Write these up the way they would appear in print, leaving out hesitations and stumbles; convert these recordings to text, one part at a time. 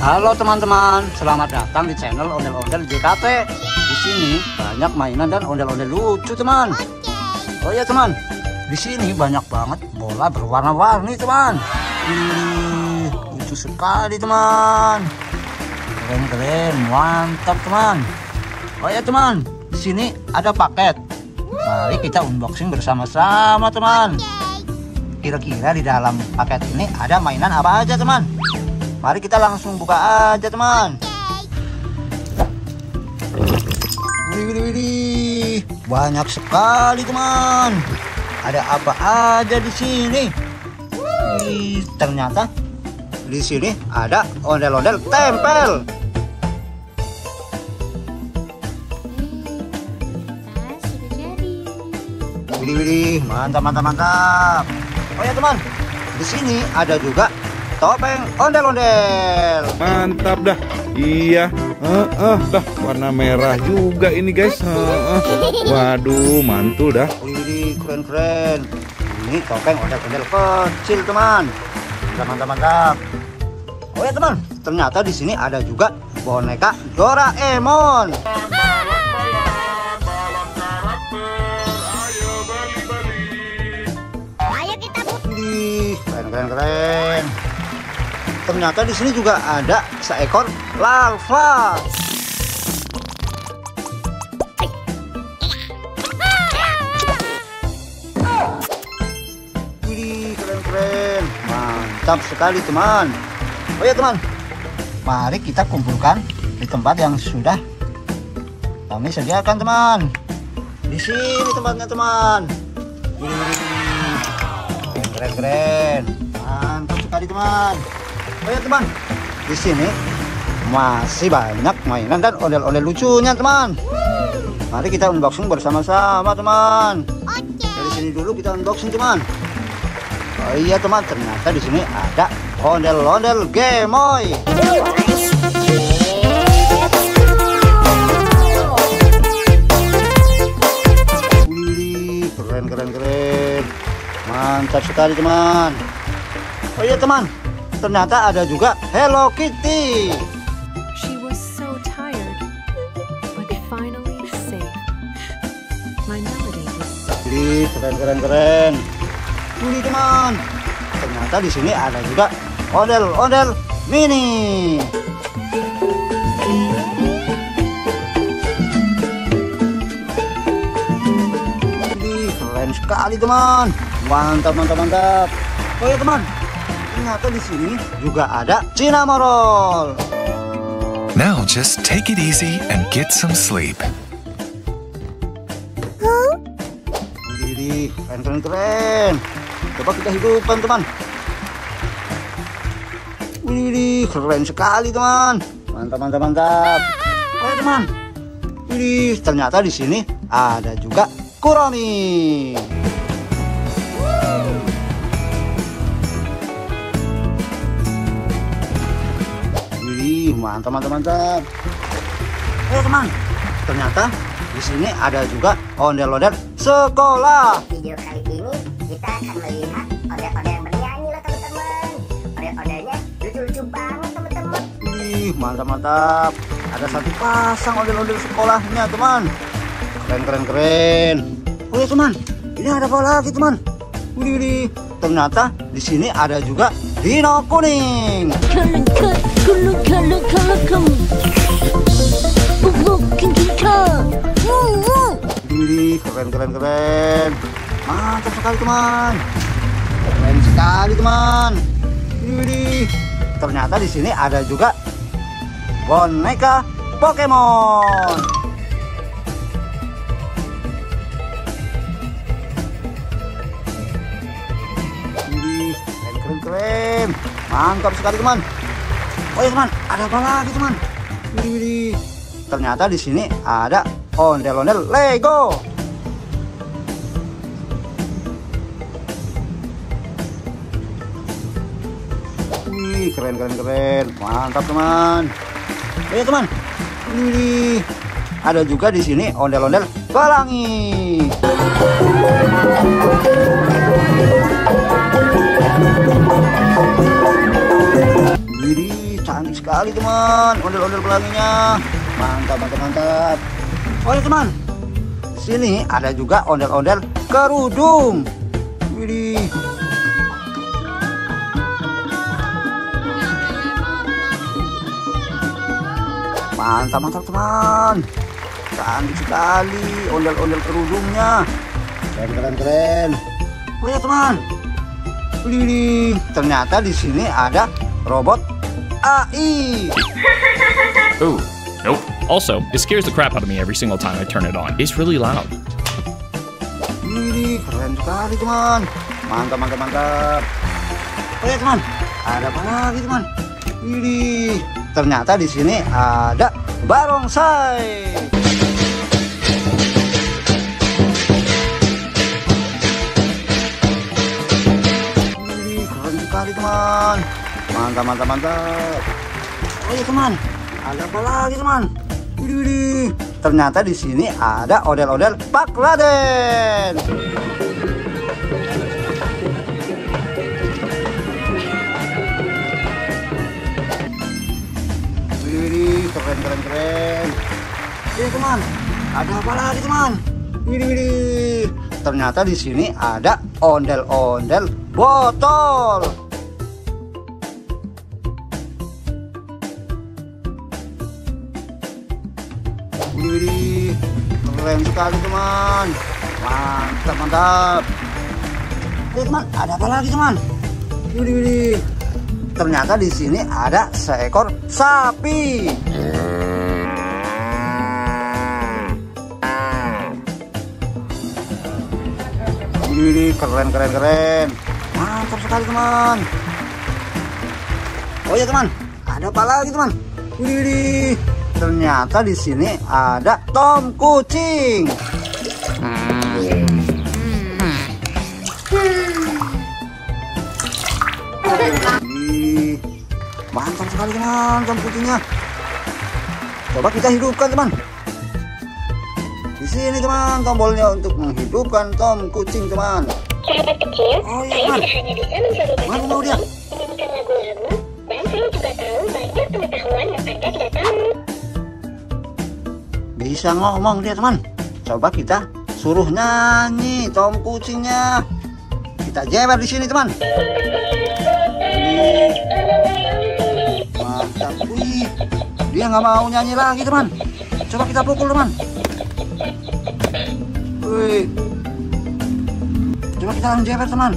Halo teman-teman, selamat datang di channel Ondel-Ondel JKT. Di sini banyak mainan dan ondel-ondel lucu, teman. Oh iya, teman. Di sini banyak banget bola berwarna-warni, teman. Lucu sekali, teman. Keren-keren, mantap, teman. Oh iya, teman. Di sini ada paket. Mari kita unboxing bersama-sama, teman. Kira-kira di dalam paket ini ada mainan apa aja, teman? Mari kita langsung buka aja, teman. Widih, banyak sekali, teman. Ada apa aja di sini? Ternyata di sini ada ondel-ondel tempel. Widih, mantap, mantap, mantap. Oh ya, teman, di sini ada juga topeng ondel-ondel. Mantap dah. Iya. Dah warna merah juga ini, guys. Waduh, mantul dah. Wih, keren-keren. Ini topeng ondel-ondel kecil, teman. Mantap, mantap. Oh ya, teman, ternyata di sini ada juga boneka Doraemon. Wih, keren. Ternyata di sini juga ada seekor larva. Wih, keren. Mantap sekali, teman. Oh ya, teman, mari kita kumpulkan di tempat yang sudah kami sediakan, teman. Di sini tempatnya, teman. Keren. Mantap sekali, teman. Oh ya, teman, di sini masih banyak mainan dan ondel-ondel lucunya, teman. Mari kita unboxing bersama-sama, teman. Dari sini dulu kita unboxing, teman. Oh iya, teman, ternyata di sini ada ondel-ondel Gemoy. Wih, keren. Mantap sekali, teman. Oh iya, teman, ternyata ada juga Hello Kitty. She was so tired, but finally safe. My melody was so... Wih, keren. Wih, teman, ternyata di sini ada juga ondel-ondel mini. Wih, keren sekali, teman. Mantap. Oh ya, teman, ternyata di sini juga ada Cinnamoroll. Now just take it easy and get some sleep. Wih, keren. Coba kita hidupkan, teman. Wih, keren sekali, teman. Mantap. Oh ya, teman. Wih, ternyata di sini ada juga Kuromi. Mantap. Teman, ternyata di sini ada juga ondel-ondel sekolah. Video kali ini kita akan melihat ondel-ondel bernyanyi loh, teman-teman. Ondel-ondelnya lucu-lucu banget, teman-teman. Wih, mantap. Ada satu pasang ondel-ondel sekolahnya, teman. Keren. Oh ya, teman, ini ada apa lagi, teman? Wih, ternyata di sini ada juga dino kuning. Wih, keren. Mantap sekali, teman. Keren sekali, teman. Wih, ternyata di sini ada juga boneka Pokemon. Wih, keren. Mantap sekali, teman. Oh ya, teman, ada apa lagi, teman? Wih, ternyata di sini ada ondel-ondel Lego. Wih, keren. Mantap, teman. Oh ya, teman. Wih, ada juga di sini ondel-ondel pelangi. sekali teman, ondel-ondel pelanginya. Mantap, mantap, mantap. Oh ya teman, di sini ada juga ondel-ondel kerudung. Widih. Mantap, mantap teman. Cantik sekali ondel-ondel kerudungnya. Keren, keren, keren. Oh ya teman. Widih, ternyata di sini ada robot AI. Ooh, nope. Also, it scares the crap out of me every single time I turn it on. It's really loud. Widih, keren sekali teman. Mantap, mantap, mantap. Oh ya teman, ada apa lagi teman? Widih, ternyata di sini ada barongsai. Widih, keren sekali teman. Mantap, mantap, mantap. Oh ya teman, ada apa lagi teman? Widih, widih. Ternyata di sini ada ondel-ondel Pak Raden. Widih, keren, keren, keren. Ini teman, ada apa lagi teman? Widih, widih. Ternyata di sini ada ondel-ondel botol. Widih, keren sekali teman. Mantap, mantap. Oke teman, ada apa lagi teman? Widih, widih. Ternyata di sini ada seekor sapi. Widih, keren, keren, keren. Mantap sekali teman. Oh ya teman, ada apa lagi teman? Widih, widih. Ternyata di sini ada Tom kucing. Ih, mantap sekali teman, Tom kucingnya. Coba kita hidupkan teman. Di sini teman tombolnya untuk menghidupkan Tom kucing teman. Sahabat kecil, Oh saya iya teman. tidak hanya bisa mensampaikan Mana mau dia? menyanyikan lagu-lagu, dan saya juga tahu banyak pengetahuan yang Anda tidak tahu. Bisa ngomong dia teman. Coba kita suruh nyanyi Tom kucingnya. Kita jewer di sini teman. Wih, mantap. Wih, dia nggak mau nyanyi lagi teman. Coba kita pukul teman. Wih, coba kita jewer teman.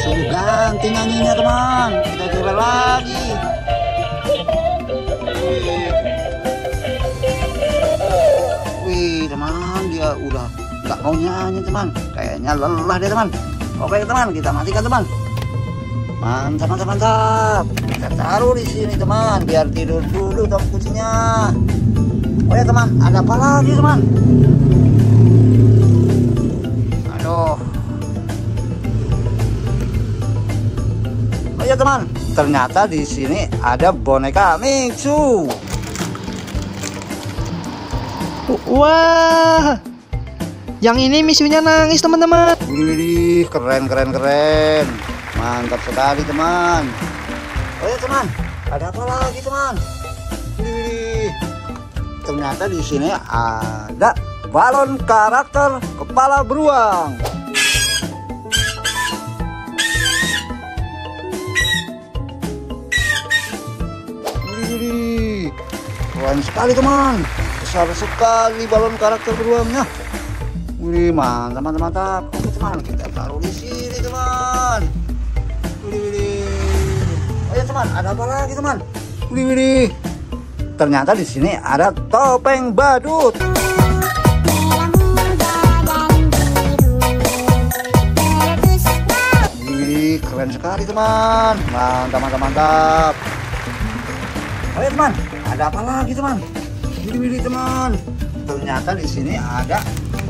Suruh ganti nyanyinya teman. Kita jewer lagi. Wih teman, dia udah nggak mau nyanyi teman. Kayaknya lelah dia teman. Oke teman, kita matikan teman. Mantap, mantap, mantap. Kita taruh di sini teman, biar tidur dulu Tom kucingnya. Oh ya teman, ada apa lagi teman? Aduh. Oh ya teman, ternyata di sini ada boneka Mingsu. Wah, yang ini misinya nangis teman-teman. Widih, keren, keren, keren. Mantap sekali teman. Oh ya teman, ada apa lagi teman? Widih, ternyata di sini ada balon karakter kepala beruang. Widih, keren sekali teman. Besar sekali balon karakter beruangnya. Wih, mantap, mantap, mantap. Oke teman, kita taruh di sini teman. Wih. Oh ya teman, ada apa lagi teman? Wih. Ternyata di sini ada topeng badut. Wih, keren sekali teman. Mantap, mantap, mantap. Oh ya teman, ada apa lagi teman? Widih teman, ternyata di sini ada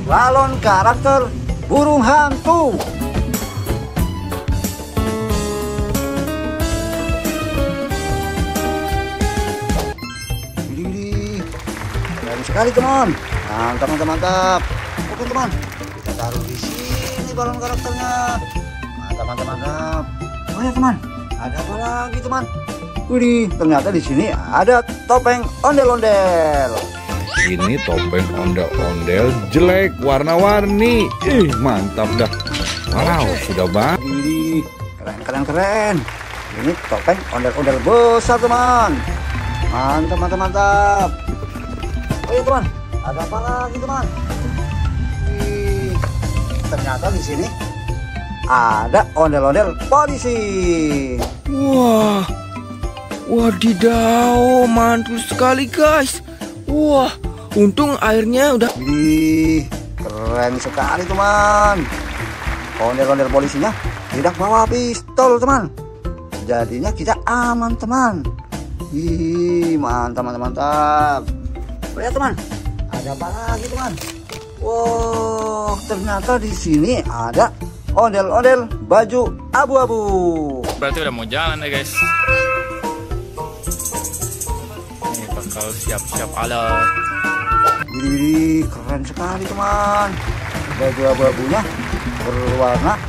balon karakter burung hantu. Widih, keren sekali teman. Mantap, mantap, mantap. Oke teman, kita taruh di sini balon karakternya. Mantap, mantap, mantap. Oh ya teman, ada apa lagi teman? Widih, ternyata di sini ada topeng ondel-ondel. Ini topeng ondel-ondel jelek warna-warni. Ih, mantap dah. Wow, sudah banget. Widih, keren, keren, keren. Ini topeng ondel-ondel besar teman. Mantap, mantap, mantap. Oh ya teman, ada apa lagi teman? Wih, ternyata di sini ada ondel-ondel polisi. Wah, wadidaw, mantul sekali guys. Wah, untung airnya udah. Wih, keren sekali teman. Ondel-ondel polisinya tidak bawa pistol teman. Jadinya kita aman teman. Wih, mantap, mantap, mantap. Lihat teman, ada apa lagi teman? Wow, ternyata di sini ada ondel-ondel baju abu-abu. Berarti udah mau jalan ya guys. Ini bakal siap-siap alat. Wih, keren sekali teman. Baju abu-abunya berwarna.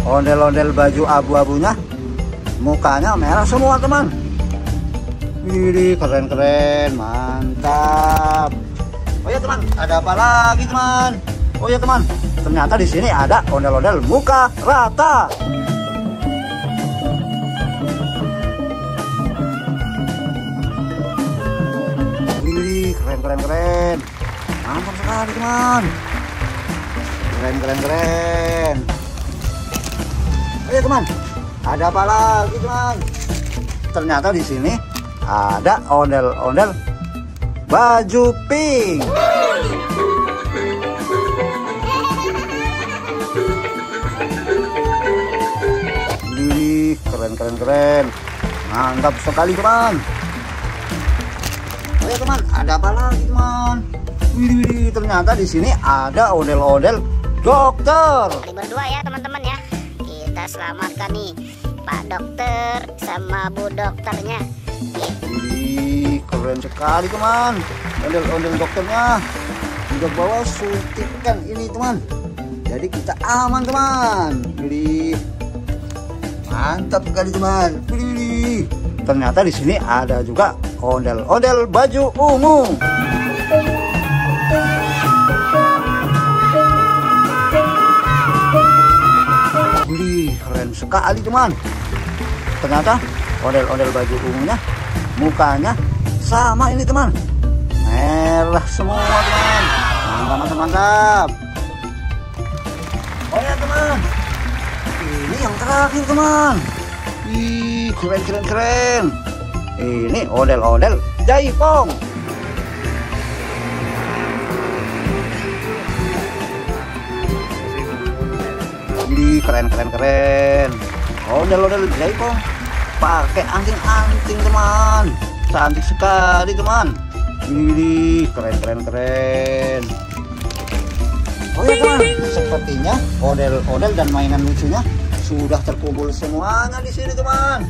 Ondel-ondel baju abu-abunya mukanya merah semua teman. Wih, keren-keren, mantap. Oh ya teman, ada apa lagi teman? Oh ya teman, ternyata di sini ada ondel-ondel muka rata. Wih, keren-keren-keren, mantap sekali teman. Keren-keren-keren. Oh ya teman, ada apa lagi teman? Ternyata di sini ada ondel-ondel baju pink. Wih, keren-keren-keren, mantap sekali teman. Oh ya teman, ada apa lagi teman? Wih, ternyata di sini ada ondel-ondel dokter. Jadi berdua ya teman-teman ya. Kita selamatkan nih Pak Dokter sama Bu Dokternya. Wih, keren sekali teman. Ondel-ondel dokternya udah bawa suntikan ini teman. Jadi kita aman teman. Wih, mantap sekali teman. Wih, ternyata di sini ada juga ondel-ondel baju ungu. Wih, keren sekali teman. Ternyata ondel-ondel baju ungunya mukanya sama ini teman, merah semua teman. Mantap, mantap, mantap. Oh ya teman, ini yang terakhir teman. Wih, keren, keren, keren. Ini ondel-ondel jaipong. Wih, keren, keren, keren. Ondel-ondel jaipong pakai anting-anting teman. Cantik sekali teman. Wih, keren, keren, keren. Oh ya teman, sepertinya ondel-ondel dan mainan lucunya sudah terkumpul semuanya di sini teman.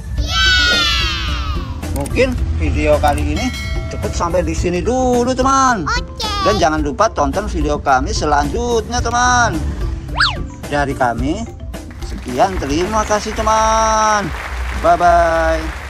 Mungkin video kali ini cukup sampai di sini dulu teman. Dan jangan lupa tonton video kami selanjutnya teman. Dari kami sekian, terima kasih teman. Bye bye.